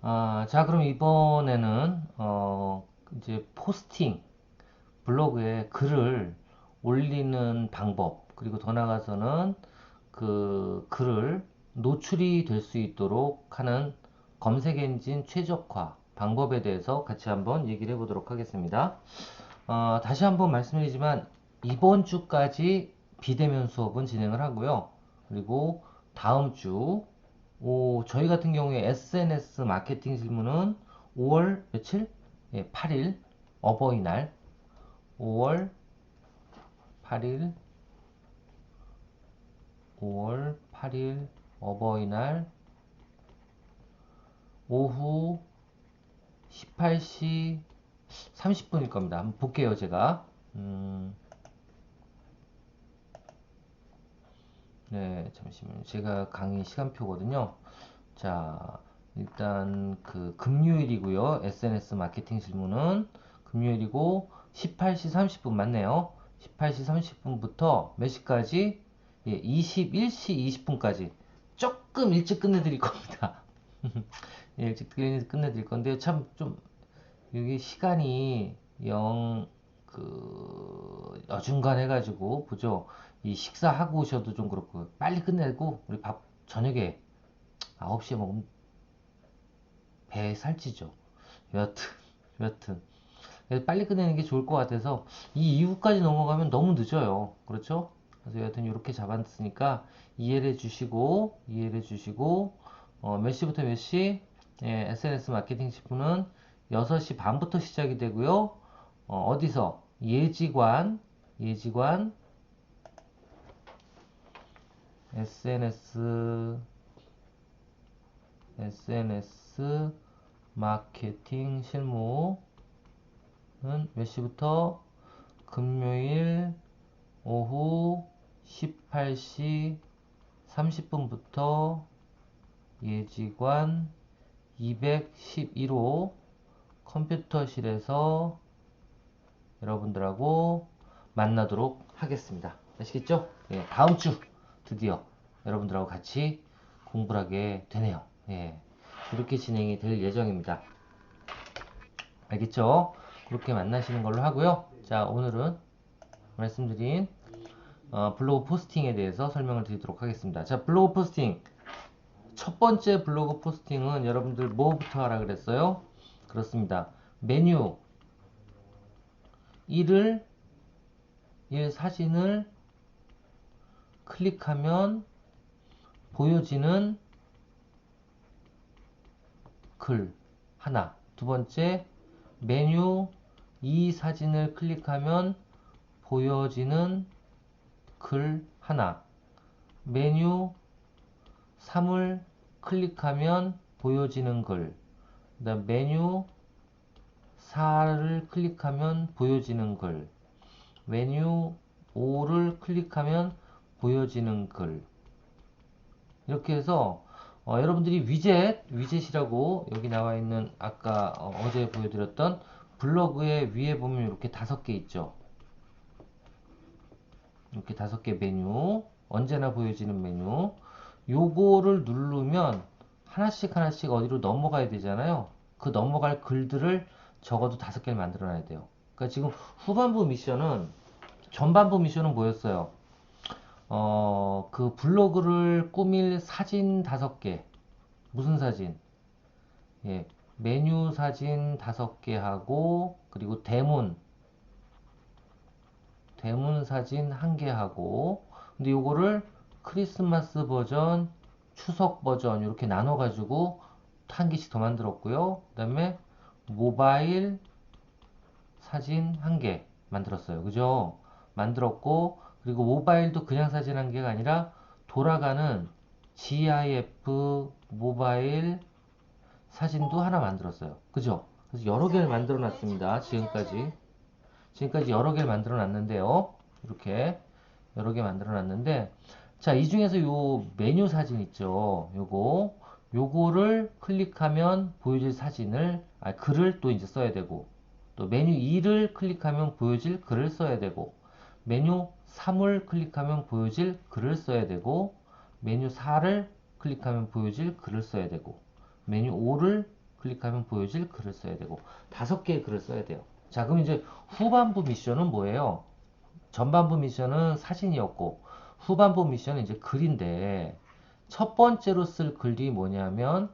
자, 그럼 이번에는, 이제 포스팅, 블로그에 글을 올리는 방법, 그리고 더 나아가서는 그 글을 노출이 될 수 있도록 하는 검색 엔진 최적화 방법에 대해서 같이 한번 얘기를 해보도록 하겠습니다. 다시 한번 말씀드리지만, 이번 주까지 비대면 수업은 진행을 하고요. 그리고 다음 주, 저희 같은 경우에 SNS 마케팅 실무는 5월 며칠? 예, 8일 어버이날 5월 8일 5월 8일 어버이날 오후 18시 30분일 겁니다. 한번 볼게요, 제가. 네, 잠시만요. 제가 강의 시간표거든요. 자, 일단 그 금요일이고요. SNS 마케팅 실무는 금요일이고 18시 30분 맞네요. 18시 30분부터 몇 시까지? 예, 21시 20분까지 조금 일찍 끝내드릴 겁니다. 예, 일찍 끝내드릴 건데 참 좀 여기 시간이 어중간 해가지고 보죠. 이 식사하고 오셔도 좀 그렇고 빨리 끝내고 우리 밥 저녁에 9시에 먹으면 배 살찌죠. 여하튼, 여하튼. 그래서 빨리 끝내는 게 좋을 것 같아서 이 이후까지 넘어가면 너무 늦어요. 그렇죠? 그래서 여하튼 이렇게 잡았으니까 이해를 해주시고, 몇 시부터 몇 시? 예, SNS 마케팅 직후는 6시 반부터 시작이 되고요. 어디서? 예지관, SNS, SNS 마케팅 실무 몇 시부터? 금요일 오후 18시 30분부터 예지관 211호 컴퓨터실에서 여러분들하고 만나도록 하겠습니다. 아시겠죠? 예, 다음 주 드디어 여러분들하고 같이 공부를 하게 되네요. 예, 이렇게 진행이 될 예정입니다. 알겠죠? 그렇게 만나시는 걸로 하고요. 자, 오늘은 말씀드린 블로그 포스팅에 대해서 설명을 드리도록 하겠습니다. 자, 블로그 포스팅. 첫 번째 블로그 포스팅은 여러분들 뭐부터 하라 그랬어요? 그렇습니다. 메뉴 1을 1 사진을 클릭하면 보여지는 글 하나. 두 번째 메뉴 2 사진을 클릭하면 보여지는 글 하나. 메뉴 3을 클릭하면 보여지는 글. 그다음 메뉴 4를 클릭하면 보여지는 글. 메뉴 5를 클릭하면 보여지는 글. 이렇게 해서 여러분들이 위젯이라고 여기 나와 있는 아까 어제 보여드렸던 블로그의 위에 보면 이렇게 5개 있죠. 이렇게 5개 메뉴, 언제나 보여지는 메뉴. 요거를 누르면 하나씩 어디로 넘어가야 되잖아요. 그 넘어갈 글들을 적어도 5개를 만들어 놔야 돼요. 그러니까 지금 후반부 미션은, 전반부 미션은 뭐였어요? 그 블로그를 꾸밀 사진 5개. 무슨 사진? 예, 메뉴 사진 5개 하고, 그리고 대문 사진 1개 하고, 근데 요거를 크리스마스 버전, 추석 버전, 이렇게 나눠가지고 1개씩 더 만들었고요. 그 다음에 모바일 사진 1개 만들었어요. 그죠? 만들었고, 그리고 모바일도 그냥 사진 1개가 아니라 돌아가는 GIF 모바일 사진도 하나 만들었어요. 그죠? 그래서 여러 개를 만들어 놨습니다. 지금까지 여러 개를 만들어 놨는데요. 이렇게 여러 개 만들어 놨는데, 자, 이 중에서 요 메뉴 사진 있죠. 요거를 클릭하면 보여질 글을 또 이제 써야 되고, 또 메뉴 2를 클릭하면 보여질 글을 써야 되고, 메뉴 3을 클릭하면 보여질 글을 써야 되고, 메뉴 4를 클릭하면 보여질 글을 써야 되고, 메뉴 5를 클릭하면 보여질 글을 써야 되고 5개의 글을 써야 돼요. 자, 그럼 이제 후반부 미션은 뭐예요? 전반부 미션은 사진이었고 후반부 미션은 이제 글인데 첫 번째로 쓸 글이 뭐냐면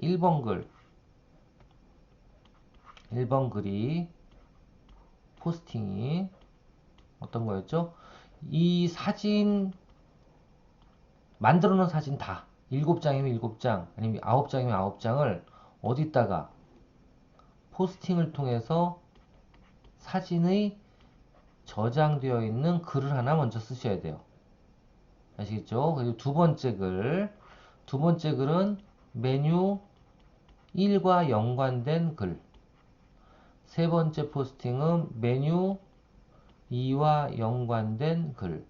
1번 글. 1번 글이 포스팅이 어떤 거였죠? 이 사진 만들어 놓은 사진 다 7장이면 7장 아니면 9장이면 9장을 어디다가 포스팅을 통해서 사진의 저장되어 있는 글을 하나 먼저 쓰셔야 돼요. 아시겠죠? 그리고 두 번째 글은 메뉴 1과 연관된 글. 세 번째 포스팅은 메뉴 2와 연관된 글.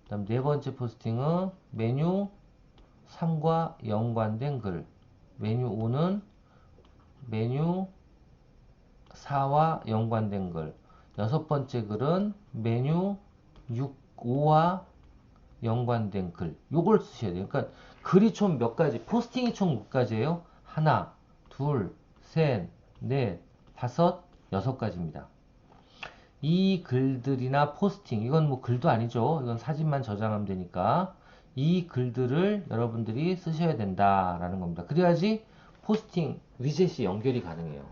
그다음 네 번째 포스팅은 메뉴 3과 연관된 글. 메뉴 5는 메뉴 4와 연관된 글. 여섯 번째 글은 메뉴 6, 5와 연관된 글. 요걸 쓰셔야 돼요. 그러니까 글이 총 몇 가지, 포스팅이 총 몇 가지예요? 하나, 둘, 셋, 넷, 다섯, 6가지입니다. 이 글들이나 포스팅, 이건 뭐 글도 아니죠. 이건 사진만 저장하면 되니까 이 글들을 여러분들이 쓰셔야 된다라는 겁니다. 그래야지 포스팅 위젯이 연결이 가능해요.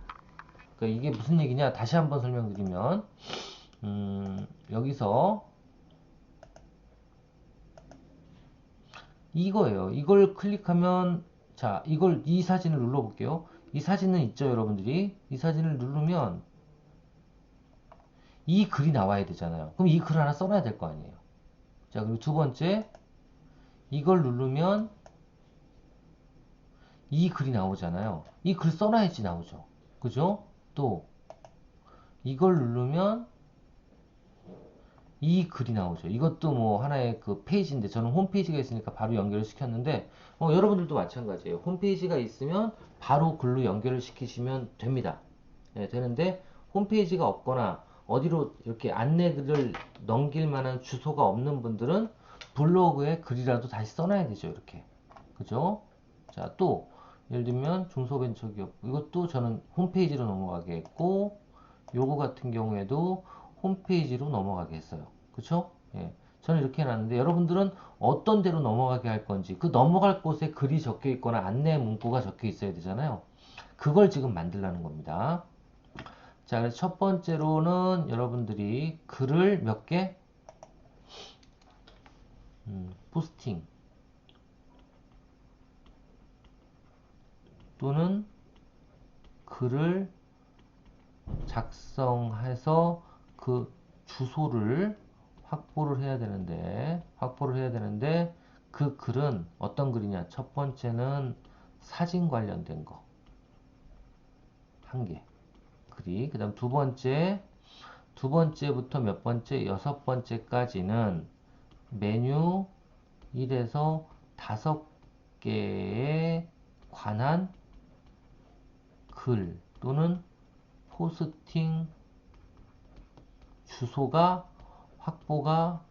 그러니까 이게 무슨 얘기냐? 다시 한번 설명드리면 여기서 이거예요. 이걸 클릭하면 자, 이 사진을 눌러볼게요. 이 사진은 있죠, 여러분들이. 이 사진을 누르면 이 글이 나와야 되잖아요. 그럼 이 글 하나 써놔야 될 거 아니에요. 자, 그리고 두 번째, 이걸 누르면 이 글이 나오잖아요. 이 글 써놔야지 나오죠. 그죠? 또 이걸 누르면 이 글이 나오죠. 이것도 뭐 하나의 그 페이지인데 저는 홈페이지가 있으니까 바로 연결을 시켰는데 여러분들도 마찬가지예요. 홈페이지가 있으면 바로 글로 연결을 시키시면 됩니다. 네, 되는데 홈페이지가 없거나 어디로 이렇게 안내글을 넘길 만한 주소가 없는 분들은 블로그에 글이라도 다시 써놔야 되죠. 이렇게. 그죠? 자, 또 예를 들면 중소벤처기업 이것도 저는 홈페이지로 넘어가게 했고 요거 같은 경우에도 홈페이지로 넘어가게 했어요. 그쵸? 예. 저는 이렇게 해놨는데 여러분들은 어떤 데로 넘어가게 할 건지 그 넘어갈 곳에 글이 적혀 있거나 안내 문구가 적혀 있어야 되잖아요. 그걸 지금 만들라는 겁니다. 자, 그래서 첫 번째로는 여러분들이 글을 몇 개? 포스팅 또는 글을 작성해서 그 주소를 확보를 해야 되는데 그 글은 어떤 글이냐? 첫 번째는 사진 관련된 거 한 개. 글이. 그다음 두 번째부터 몇 번째? 6번째까지는 메뉴 1에서 5개에 관한 글 또는 포스팅 주소가 확보가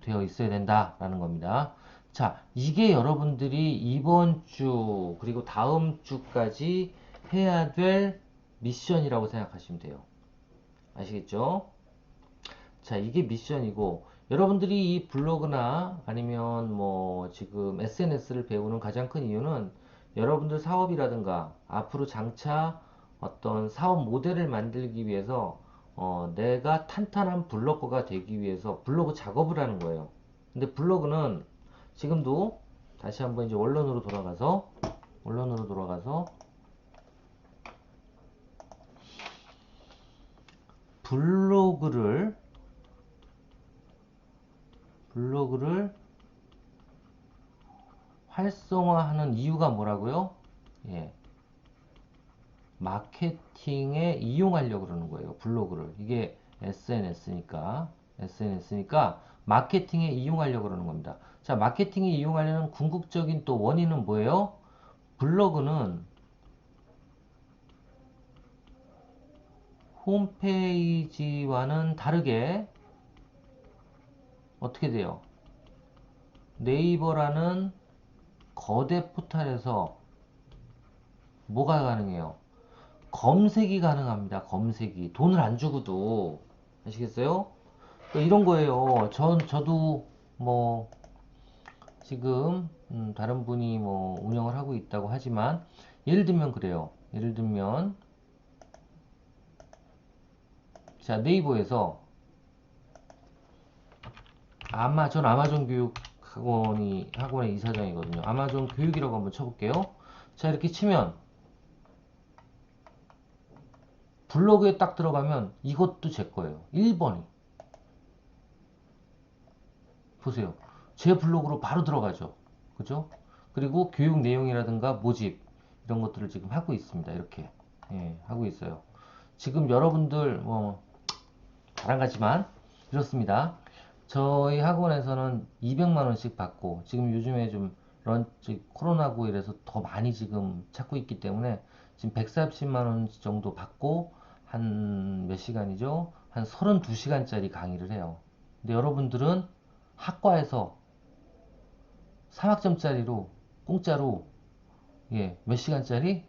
되어 있어야 된다라는 겁니다. 자, 이게 여러분들이 이번 주 그리고 다음 주까지 해야 될 미션이라고 생각하시면 돼요. 아시겠죠? 자, 이게 미션이고 여러분들이 이 블로그나 아니면 뭐 지금 SNS를 배우는 가장 큰 이유는 여러분들 사업이라든가 앞으로 장차 어떤 사업 모델을 만들기 위해서 내가 탄탄한 블로거가 되기 위해서 블로그 작업을 하는 거예요. 근데 블로그는 지금도 다시 한번 이제 원론으로 돌아가서 블로그를 활성화하는 이유가 뭐라고요? 예. 마케팅에 이용하려고 그러는 거예요. 블로그를. 이게 SNS니까 마케팅에 이용하려고 그러는 겁니다. 자, 마케팅에 이용하려는 궁극적인 또 원인은 뭐예요? 블로그는 홈페이지와는 다르게 어떻게 돼요? 네이버라는 거대 포털에서 뭐가 가능해요? 검색이 가능합니다. 검색이. 돈을 안 주고도. 아시겠어요? 그러니까 이런 거예요. 저도 뭐, 지금, 다른 분이 뭐, 운영을 하고 있다고 하지만, 예를 들면 그래요. 예를 들면, 자, 네이버에서, 전 아마존 교육 학원의 이사장이거든요. 아마존 교육이라고 한번 쳐볼게요. 자, 이렇게 치면, 블로그에 딱 들어가면, 이것도 제 거예요. 1번이. 보세요. 제 블로그로 바로 들어가죠. 그죠? 그리고 교육 내용이라든가 모집 이런 것들을 지금 하고 있습니다. 이렇게 하고 있어요. 지금 여러분들 뭐 바람가지만 이렇습니다. 저희 학원에서는 200만 원씩 받고 지금 요즘에 좀 런치 코로나고 이래서 더 많이 지금 찾고 있기 때문에 지금 140만 원 정도 받고 한 몇 시간이죠? 한 32시간짜리 강의를 해요. 근데 여러분들은 학과에서 3학점짜리로 공짜로 몇 시간짜리?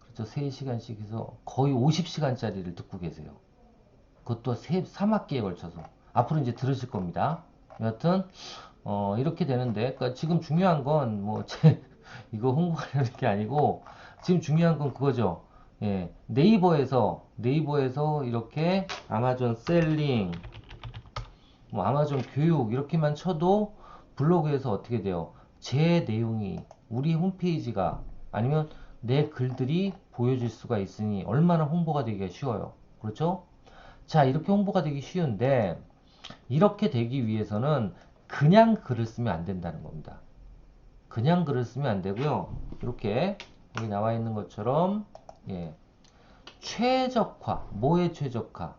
그렇죠. 3시간씩 해서 거의 50시간짜리를 듣고 계세요. 그것도 3학기에 걸쳐서. 앞으로 이제 들으실 겁니다. 여하튼 이렇게 되는데 그러니까 지금 중요한 건 뭐 제 이거 홍보하려는 게 아니고 지금 중요한 건 그거죠. 네이버에서 이렇게 아마존 셀링 뭐 아마존 교육 이렇게만 쳐도 블로그에서 어떻게 돼요? 제 내용이 우리 홈페이지가 아니면 내 글들이 보여질 수가 있으니 얼마나 홍보가 되기가 쉬워요. 그렇죠? 자, 이렇게 홍보가 되기 쉬운데 이렇게 되기 위해서는 그냥 글을 쓰면 안 된다는 겁니다. 그냥 글을 쓰면 안 되고요. 이렇게 여기 나와 있는 것처럼 최적화, 뭐의 최적화?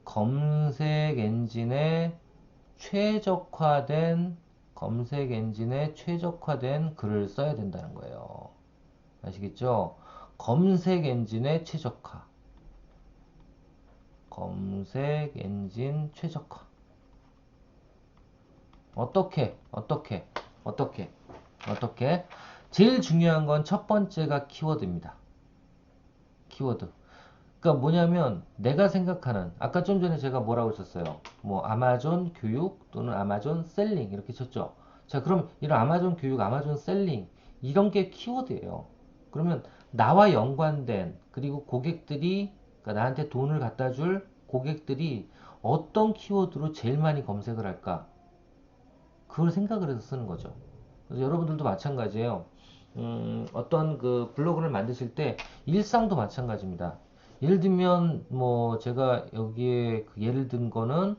검색 엔진에 최적화된 검색 엔진에 최적화된 글을 써야 된다는 거예요. 아시겠죠? 검색 엔진의 최적화. 검색 엔진 최적화. 어떻게? 제일 중요한 건 첫 번째가 키워드입니다. 키워드. 그러니까 뭐냐면 내가 생각하는 아까 좀 전에 제가 뭐라고 했었어요. 뭐 아마존 교육 또는 아마존 셀링 이렇게 쳤죠. 자, 그럼 이런 아마존 교육, 아마존 셀링 이런 게 키워드예요. 그러면 나와 연관된 그리고 고객들이 그러니까 나한테 돈을 갖다 줄 고객들이 어떤 키워드로 제일 많이 검색을 할까? 그걸 생각을 해서 쓰는 거죠. 그래서 여러분들도 마찬가지예요. 어떤 그 블로그를 만드실 때 일상도 마찬가지입니다. 예를 들면 뭐 제가 여기에 그 예를 든 거는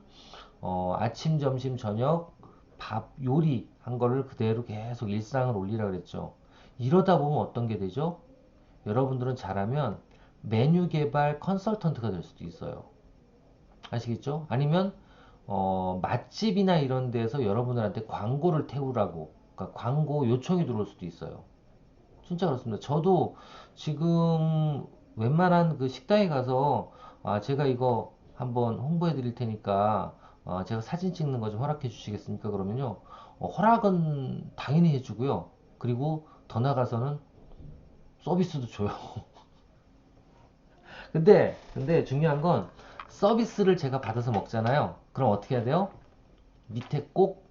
아침, 점심, 저녁 밥 요리 한 거를 그대로 계속 일상을 올리라 그랬죠. 이러다 보면 어떤 게 되죠? 여러분들은 잘하면 메뉴 개발 컨설턴트가 될 수도 있어요. 아시겠죠? 아니면 맛집이나 이런 데서 여러분들한테 광고를 태우라고 그러니까 광고 요청이 들어올 수도 있어요. 진짜 그렇습니다. 저도 지금 웬만한 그 식당에 가서 제가 이거 한번 홍보해 드릴 테니까 제가 사진 찍는 거 좀 허락해 주시겠습니까? 그러면요. 허락은 당연히 해주고요. 그리고 더 나가서는 서비스도 줘요. 근데 중요한 건 서비스를 제가 받아서 먹잖아요. 그럼 어떻게 해야 돼요? 밑에 꼭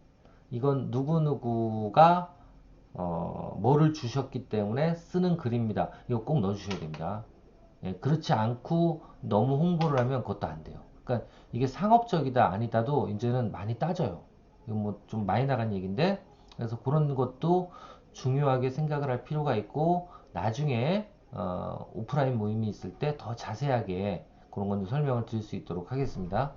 이건 누구누구가 뭐를 주셨기 때문에 쓰는 글입니다. 이거 꼭 넣어주셔야 됩니다. 그렇지 않고 너무 홍보를 하면 그것도 안 돼요. 그러니까 이게 상업적이다 아니다도 이제는 많이 따져요. 이거 뭐 좀 많이 나간 얘기인데 그래서 그런 것도 중요하게 생각을 할 필요가 있고 나중에 오프라인 모임이 있을 때 더 자세하게 그런 건 설명을 드릴 수 있도록 하겠습니다.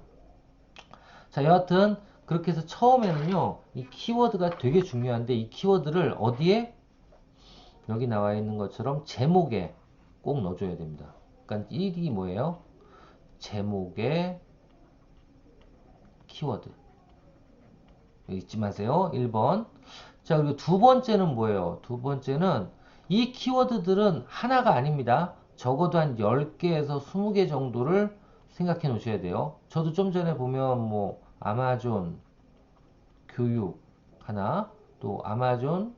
자, 여하튼 그렇게 해서 처음에는요, 이 키워드가 되게 중요한데 이 키워드를 어디에? 여기 나와 있는 것처럼 제목에 꼭 넣어줘야 됩니다. 그러니까 1이 뭐예요? 제목에 키워드. 잊지 마세요. 1번. 자, 그리고 두 번째는 뭐예요? 두 번째는 이 키워드들은 하나가 아닙니다. 적어도 한 10개에서 20개 정도를 생각해 놓으셔야 돼요. 저도 좀 전에 보면 뭐 아마존 교육 하나, 또 아마존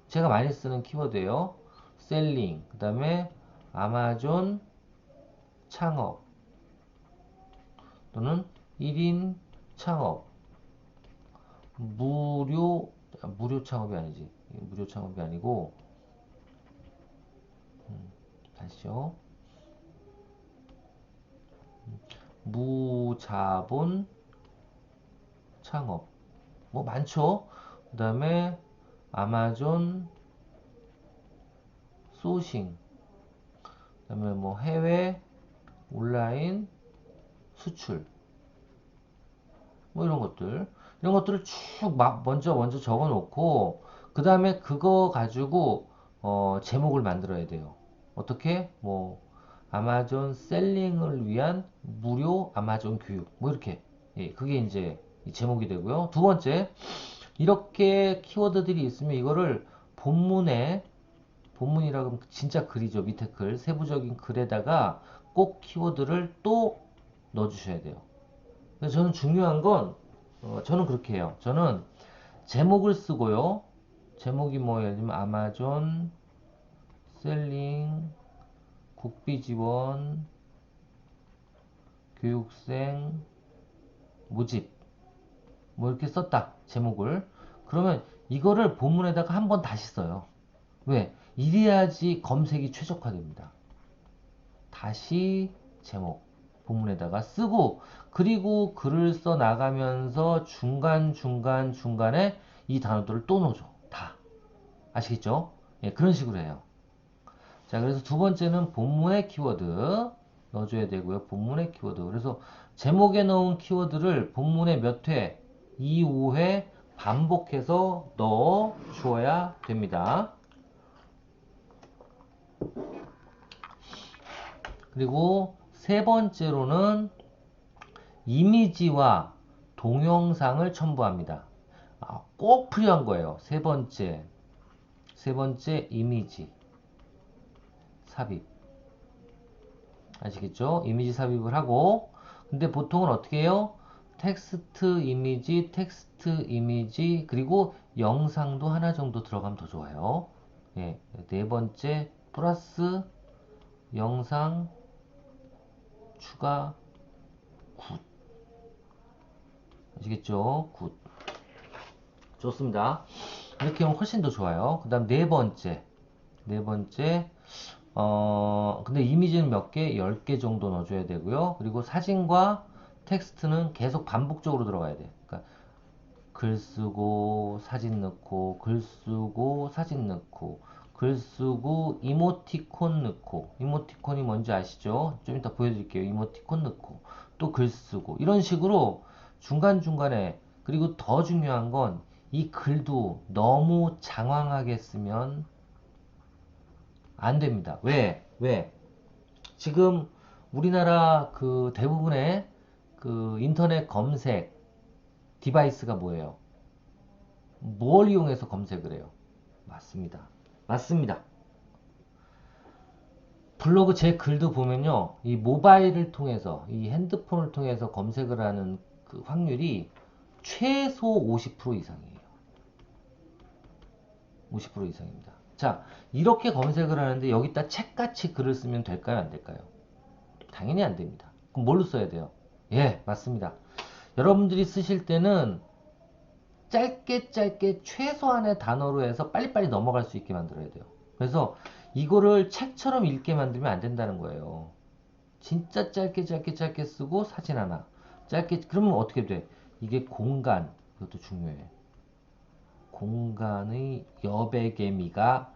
제가 많이 쓰는 키워드예요. 셀링, 그 다음에 아마존 창업 또는 1인 창업, 무료 창업이 아니지. 무료 창업이 아니고, 다시요. 무자본 창업. 뭐 많죠? 그 다음에 아마존 소싱, 그 다음에 뭐 해외 온라인 수출, 뭐 이런 것들을 쭉 막 먼저 적어 놓고, 그 다음에 그거 가지고 제목을 만들어야 돼요. 어떻게? 뭐 아마존 셀링을 위한 무료 아마존 교육, 뭐 이렇게. 예, 그게 이제 제목이 되고요. 두 번째, 이렇게 키워드들이 있으면 이거를 본문에, 본문이라고 하면 진짜 글이죠. 밑에 글, 세부적인 글에다가 꼭 키워드를 또 넣어주셔야 돼요. 그래서 저는 중요한 건, 저는 그렇게 해요. 저는 제목을 쓰고요. 제목이 뭐, 예를 들면 아마존 셀링 국비 지원 교육생 모집, 뭐 이렇게 썼다. 제목을. 그러면 이거를 본문에다가 한 번 다시 써요. 왜? 이래야지 검색이 최적화됩니다. 다시 제목 본문에다가 쓰고, 그리고 글을 써 나가면서 중간에 이 단어들을 또 넣어줘. 다. 아시겠죠? 예, 그런 식으로 해요. 자, 그래서 두 번째는 본문의 키워드 넣어줘야 되고요. 본문의 키워드. 그래서 제목에 넣은 키워드를 본문에 몇 회, 2, 5회 반복해서 넣어 주어야 됩니다. 그리고 세 번째로는 이미지와 동영상을 첨부합니다. 꼭 필요한 거예요. 세 번째 이미지 삽입. 아시겠죠? 이미지 삽입을 하고, 근데 보통은 어떻게 해요? 텍스트 이미지, 그리고 영상도 하나 정도 들어가면 더 좋아요. 예, 네 번째 플러스 영상 추가 굿. 아시겠죠? 굿. 좋습니다. 이렇게 하면 훨씬 더 좋아요. 그 다음 네 번째, 근데 이미지는 몇 개? 10개 정도 넣어줘야 되고요. 그리고 사진과 텍스트는 계속 반복적으로 들어가야 돼. 그러니까 글 쓰고, 사진 넣고, 글 쓰고, 사진 넣고, 글 쓰고, 이모티콘 넣고, 이모티콘이 뭔지 아시죠? 좀 이따 보여드릴게요. 이모티콘 넣고, 또 글 쓰고, 이런 식으로 중간중간에, 그리고 더 중요한 건 이 글도 너무 장황하게 쓰면 안 됩니다. 왜? 지금 우리나라 그 대부분의 그 인터넷 검색 디바이스가 뭐예요? 뭘 이용해서 검색을 해요? 맞습니다. 맞습니다. 블로그 제 글도 보면요. 이 모바일을 통해서, 이 핸드폰을 통해서 검색을 하는 그 확률이 최소 50% 이상이에요. 50% 이상입니다. 자, 이렇게 검색을 하는데 여기다 책같이 글을 쓰면 될까요? 안 될까요? 당연히 안 됩니다. 그럼 뭘로 써야 돼요? 예, 맞습니다. 여러분들이 쓰실 때는 짧게 최소한의 단어로 해서 빨리빨리 넘어갈 수 있게 만들어야 돼요. 그래서 이거를 책처럼 읽게 만들면 안 된다는 거예요. 진짜 짧게 쓰고 사진 하나. 짧게, 그러면 어떻게 돼? 이게 공간, 그것도 중요해. 공간의 여백의미가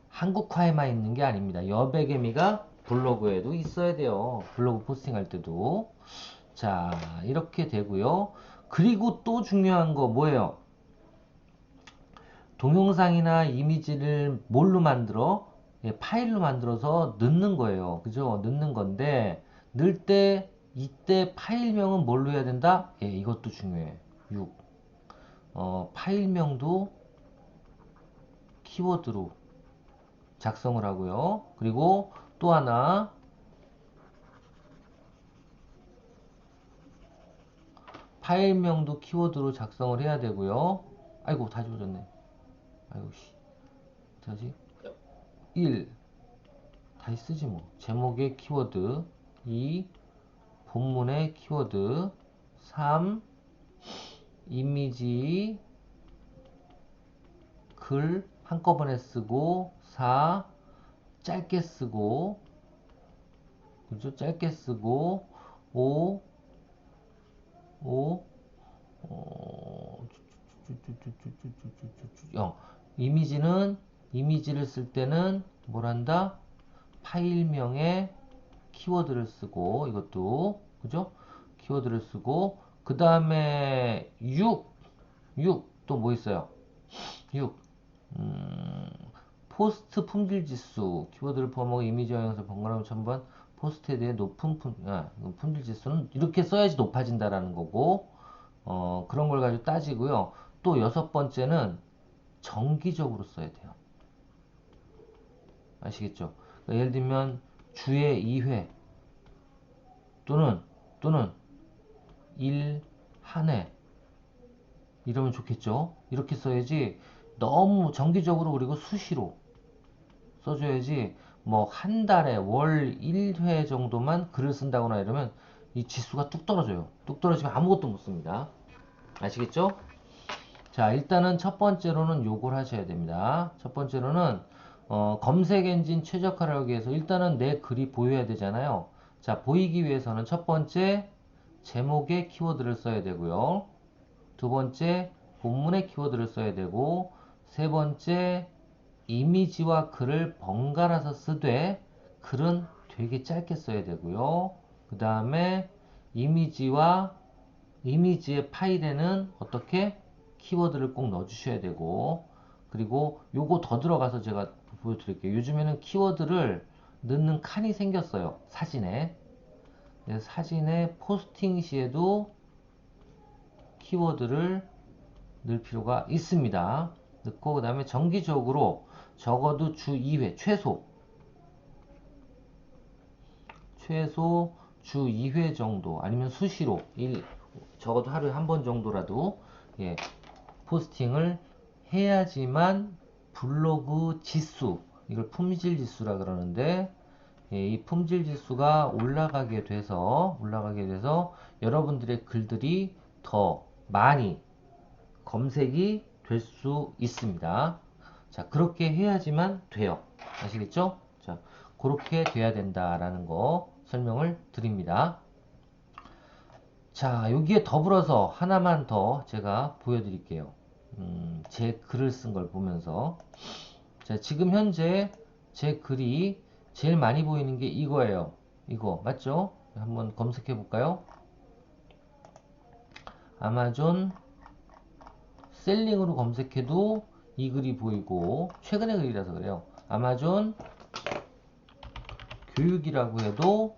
한국화에만 있는 게 아닙니다. 여백의미가 블로그에도 있어야 돼요. 블로그 포스팅할 때도. 자, 이렇게 되고요. 그리고 또 중요한 거 뭐예요? 동영상이나 이미지를 뭘로 만들어? 예, 파일로 만들어서 넣는 거예요. 그죠? 넣는 건데, 넣을 때, 이때 파일명은 뭘로 해야 된다? 예, 이것도 중요해. 6. 파일명도 키워드로 작성을 하고요. 그리고 또 하나, 파일명도 키워드로 작성을 해야 되고요. 아이고, 다 지워졌네. 아이고, 씨. 사지? 1. 다시 쓰지 뭐. 제목의 키워드. 2. 본문의 키워드. 3. 이미지 글 한꺼번에 쓰고. 4. 짧게 쓰고. 그죠? 짧게 쓰고. 5. 어, 0. 이미지를 쓸 때는 뭘 한다? 파일명에 키워드를 쓰고, 이것도, 그죠? 키워드를 쓰고, 그 다음에 6. 또 뭐 있어요? 6. 포스트 품질 지수. 키워드를 포함하고 이미지와 영상을 번갈아 첨부한 포스트에 대해 높은 품질 지수는 이렇게 써야지 높아진다라는 거고, 그런 걸 가지고 따지고요. 또 여섯 번째는 정기적으로 써야 돼요. 아시겠죠? 그러니까 예를 들면 주에 2회 또는 1, 한 회 이러면 좋겠죠? 이렇게 써야지 너무 정기적으로 그리고 수시로 써줘야지 뭐 한 달에 월 1회 정도만 글을 쓴다거나 이러면 이 지수가 뚝 떨어져요. 뚝 떨어지면 아무것도 못 씁니다. 아시겠죠? 자, 일단은 첫 번째로는 요걸 하셔야 됩니다. 첫 번째로는 검색 엔진 최적화를 하기 위해서 일단은 내 글이 보여야 되잖아요. 자, 보이기 위해서는 첫 번째 제목에 키워드를 써야 되고요. 두 번째 본문에 키워드를 써야 되고, 세 번째 이미지와 글을 번갈아서 쓰되 글은 되게 짧게 써야 되고요. 그 다음에 이미지의 파일에는 어떻게 키워드를 꼭 넣어주셔야 되고, 그리고 요거 더 들어가서 제가 보여드릴게요. 요즘에는 키워드를 넣는 칸이 생겼어요. 사진에. 사진에 포스팅 시에도 키워드를 넣을 필요가 있습니다. 넣고 그 다음에 정기적으로 적어도 주 2회 최소 주 2회 정도 아니면 수시로 적어도 하루에 한 번 정도라도 예, 포스팅을 해야지만 블로그 지수, 이걸 품질 지수라 그러는데, 예, 이 품질 지수가 올라가게 돼서 여러분들의 글들이 더 많이 검색이 될 수 있습니다. 자, 그렇게 해야지만 돼요. 아시겠죠? 자, 그렇게 돼야 된다라는 거 설명을 드립니다. 자, 여기에 더불어서 하나만 더 제가 보여드릴게요. 제 글을 쓴 걸 보면서. 자, 지금 현재 제 글이 제일 많이 보이는 게 이거예요. 이거, 맞죠? 한번 검색해 볼까요? 아마존 셀링으로 검색해도 이 글이 보이고, 최근의 글이라서 그래요. 아마존 교육이라고 해도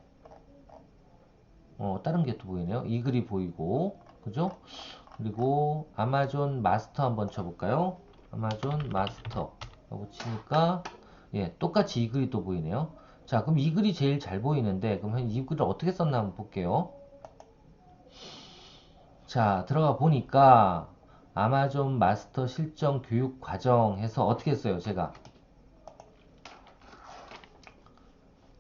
다른 게 또 보이네요. 이 글이 보이고, 그죠? 그리고 아마존 마스터 한번 쳐볼까요? 아마존 마스터 하고 치니까 예, 똑같이 이 글이 또 보이네요. 자, 그럼 이 글이 제일 잘 보이는데 그럼 이 글을 어떻게 썼나 한번 볼게요. 자, 들어가 보니까 아마존 마스터 실전 교육 과정 해서 어떻게 했어요? 제가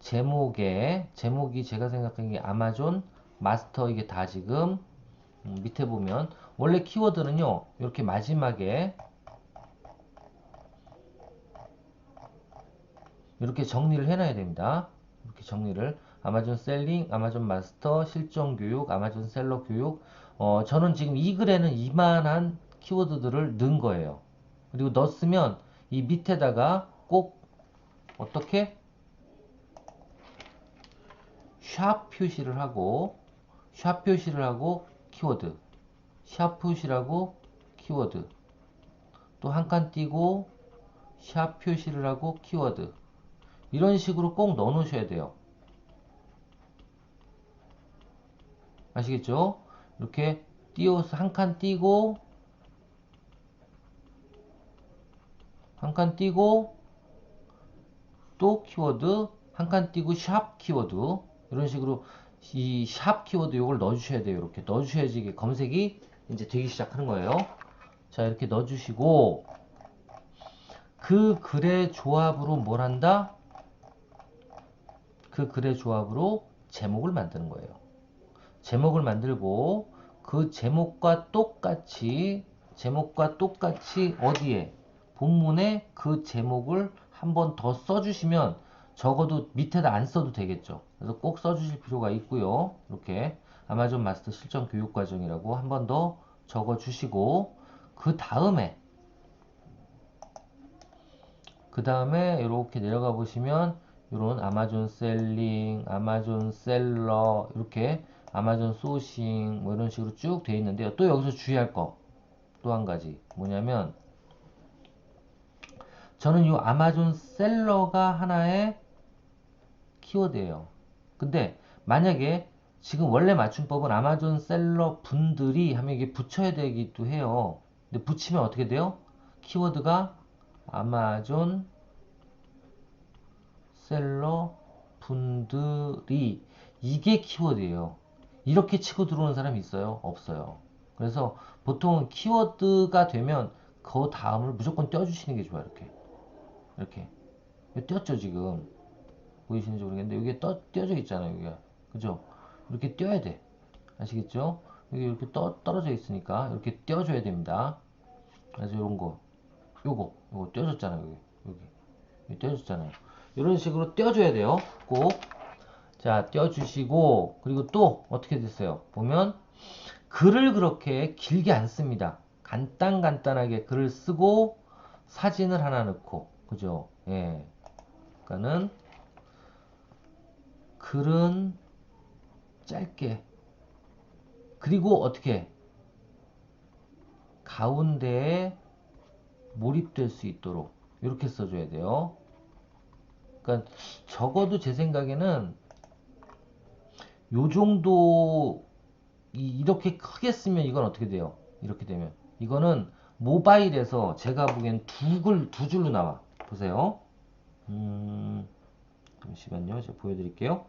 제목이 제가 생각한 게 아마존 마스터, 이게 다 지금 밑에 보면 원래 키워드는요 이렇게 마지막에 이렇게 정리를 해놔야 됩니다. 이렇게 정리를 아마존 셀링, 아마존 마스터, 실전 교육, 아마존 셀러 교육. 저는 지금 이 글에는 이만한 키워드들을 넣은 거예요. 그리고 넣었으면 이 밑에다가 꼭 어떻게 샵 표시를 하고 키워드, 샵 표시를 하고 키워드, 또 한 칸 띄고 샵 표시를 하고 키워드, 이런 식으로 꼭 넣어 놓으셔야 돼요. 아시겠죠? 이렇게 띄워서 한 칸 띄고 또 키워드 한 칸 띄고 샵 키워드, 이런 식으로 이 샵 키워드 요걸 넣어 주셔야 돼요. 이렇게 넣어 주셔야지 이게 검색이 이제 되기 시작하는 거예요. 자, 이렇게 넣어 주시고 그 글의 조합으로 뭘 한다? 그 글의 조합으로 제목을 만드는 거예요. 제목을 만들고 그 제목과 똑같이 어디에? 본문에 그 제목을 한 번 더 써주시면 적어도 밑에다 안 써도 되겠죠. 그래서 꼭 써주실 필요가 있고요. 이렇게 아마존 마스터 실전 교육 과정이라고 한 번 더 적어주시고 그 다음에 이렇게 내려가 보시면 이런 아마존 셀링, 아마존 셀러 이렇게 아마존 소싱 뭐 이런 식으로 쭉 되어 있는데요. 또 여기서 주의할 거 또 한 가지 뭐냐면 저는 이 아마존 셀러가 하나의 키워드예요. 근데 만약에 지금 원래 맞춤법은 아마존 셀러 분들이 하면 이게 붙여야 되기도 해요. 근데 붙이면 어떻게 돼요? 키워드가 아마존 셀러 분들이 이게 키워드예요. 이렇게 치고 들어오는 사람이 있어요? 없어요. 그래서 보통은 키워드가 되면 그 다음을 무조건 떼어주시는 게 좋아요. 이렇게 띄었죠 지금 보이시는지 모르겠는데 여기에 띄어져 있잖아요. 여기가 그죠? 이렇게 띄어야 돼. 아시겠죠? 여기 이렇게 떨어져 있으니까 이렇게 띄워줘야 됩니다. 그래서 요런 거 요거 띄어졌잖아요. 여기 띄어졌잖아요. 이런 식으로 띄워줘야 돼요. 꼭. 자, 띄워주시고, 그리고 또 어떻게 됐어요? 보면 글을 그렇게 길게 안 씁니다. 간단하게 글을 쓰고 사진을 하나 넣고, 그죠? 예. 그러니까는 글은 짧게, 그리고 어떻게 가운데에 몰입될 수 있도록 이렇게 써줘야 돼요. 그러니까 적어도 제 생각에는 요 정도 이렇게 크게 쓰면 이건 어떻게 돼요? 이렇게 되면 이거는 모바일에서 제가 보기엔 두 줄로 나와. 보세요. 잠시만요. 제가 보여드릴게요.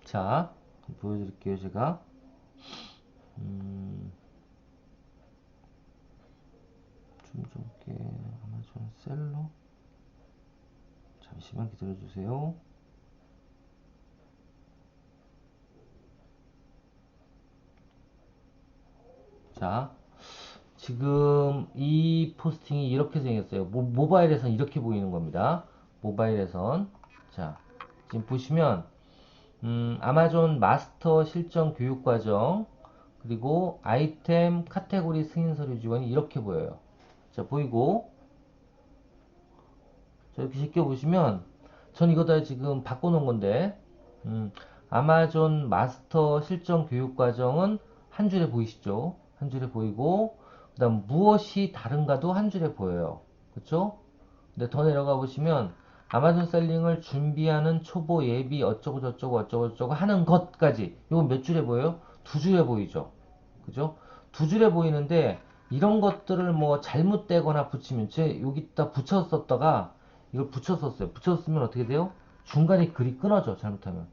자, 보여드릴게요. 제가 좀 적게 아마존 셀러 잠시만 기다려주세요. 자, 지금 이 포스팅이 이렇게 생겼어요. 모바일에선 이렇게 보이는 겁니다. 모바일에선 자, 지금 보시면 아마존 마스터 실전 교육과정 그리고 아이템 카테고리 승인 서류 지원이 이렇게 보여요. 자, 보이고 자, 이렇게 쉽게 보시면 전 이거 다 지금 바꿔놓은 건데 아마존 마스터 실전 교육과정은 한 줄에 보이시죠? 한 줄에 보이고 그 다음 무엇이 다른가도 한 줄에 보여요. 그쵸? 근데 더 내려가 보시면 아마존 셀링을 준비하는 초보 예비 어쩌고 저쩌고 하는 것까지 이거 몇 줄에 보여요? 두 줄에 보이죠? 그죠? 두 줄에 보이는데 이런 것들을 뭐 잘못되거나 붙이면 제 여기다 붙였었다가 이걸 붙였었어요. 붙였으면 어떻게 돼요? 중간에 글이 끊어져 잘못하면.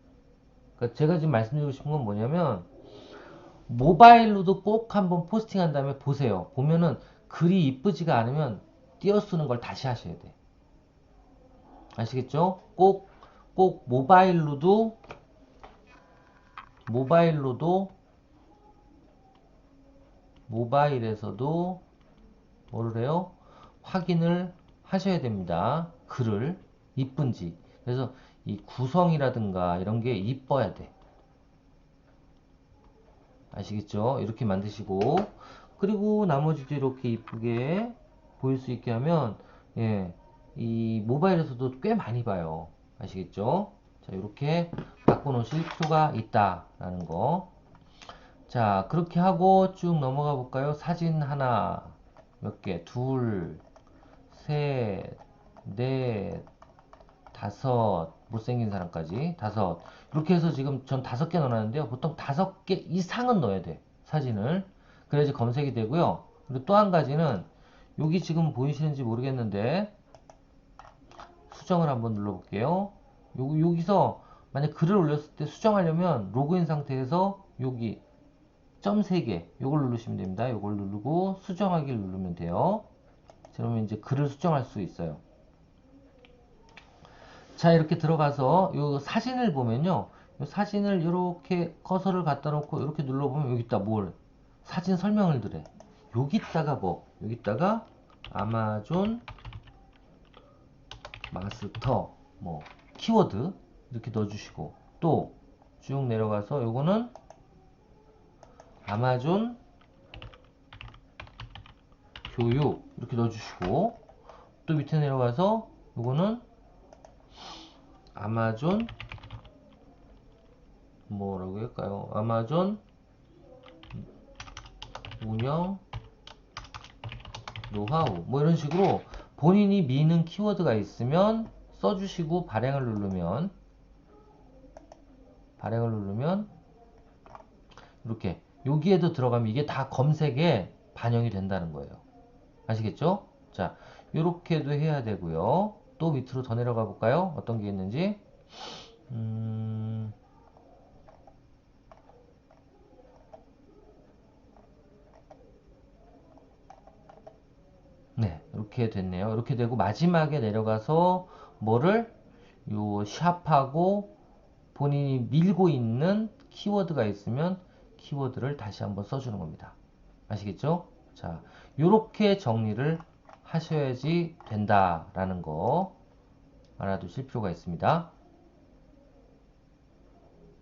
그러니까 제가 지금 말씀드리고 싶은 건 뭐냐면 모바일로도 꼭 한번 포스팅한 다음에 보세요. 보면은 글이 이쁘지가 않으면 띄어쓰는 걸 다시 하셔야 돼. 아시겠죠? 꼭 모바일로도 모바일에서도 뭐를 해요? 확인을 하셔야 됩니다. 글을 이쁜지. 그래서 이 구성이라든가 이런 게 이뻐야 돼. 아시겠죠? 이렇게 만드시고 그리고 나머지도 이렇게 이쁘게 보일 수 있게 하면 예, 이 모바일에서도 꽤 많이 봐요. 아시겠죠? 자, 이렇게 바꿔 놓으실 필요가 있다라는 거. 자, 그렇게 하고 쭉 넘어가 볼까요? 사진 하나, 몇 개, 둘, 셋, 넷, 다섯, 못생긴 사람까지 다섯. 이렇게 해서 지금 전 5개 넣어놨는데요. 보통 5개 이상은 넣어야 돼. 사진을. 그래야지 검색이 되고요. 그리고 또 한 가지는 여기 지금 보이시는지 모르겠는데 수정을 한번 눌러볼게요. 여기서 만약 글을 올렸을 때 수정하려면 로그인 상태에서 여기 점 3개 요걸 누르시면 됩니다. 요걸 누르고 수정하기를 누르면 돼요. 그러면 이제 글을 수정할 수 있어요. 자, 이렇게 들어가서 요 사진을 보면요. 요 사진을 이렇게 커서를 갖다 놓고 이렇게 눌러보면 여기 있다 뭘 사진 설명을 드래. 여기다가 뭐 여기다가 아마존 마스터 뭐 키워드 이렇게 넣어주시고 또 쭉 내려가서 요거는 아마존 교육 이렇게 넣어주시고 또 밑에 내려가서 요거는 아마존 뭐라고 할까요? 아마존 운영 노하우 뭐 이런 식으로 본인이 미는 키워드가 있으면 써주시고 발행을 누르면 이렇게 여기에도 들어가면 이게 다 검색에 반영이 된다는 거예요. 아시겠죠? 자, 이렇게도 해야 되고요. 또 밑으로 더 내려가 볼까요? 어떤 게 있는지. 네, 이렇게 됐네요. 이렇게 되고 마지막에 내려가서 뭐를 요 샵하고 본인이 밀고 있는 키워드가 있으면 키워드를 다시 한번 써주는 겁니다. 아시겠죠? 자, 요렇게 정리를 하셔야지 된다라는 거 알아두실 필요가 있습니다.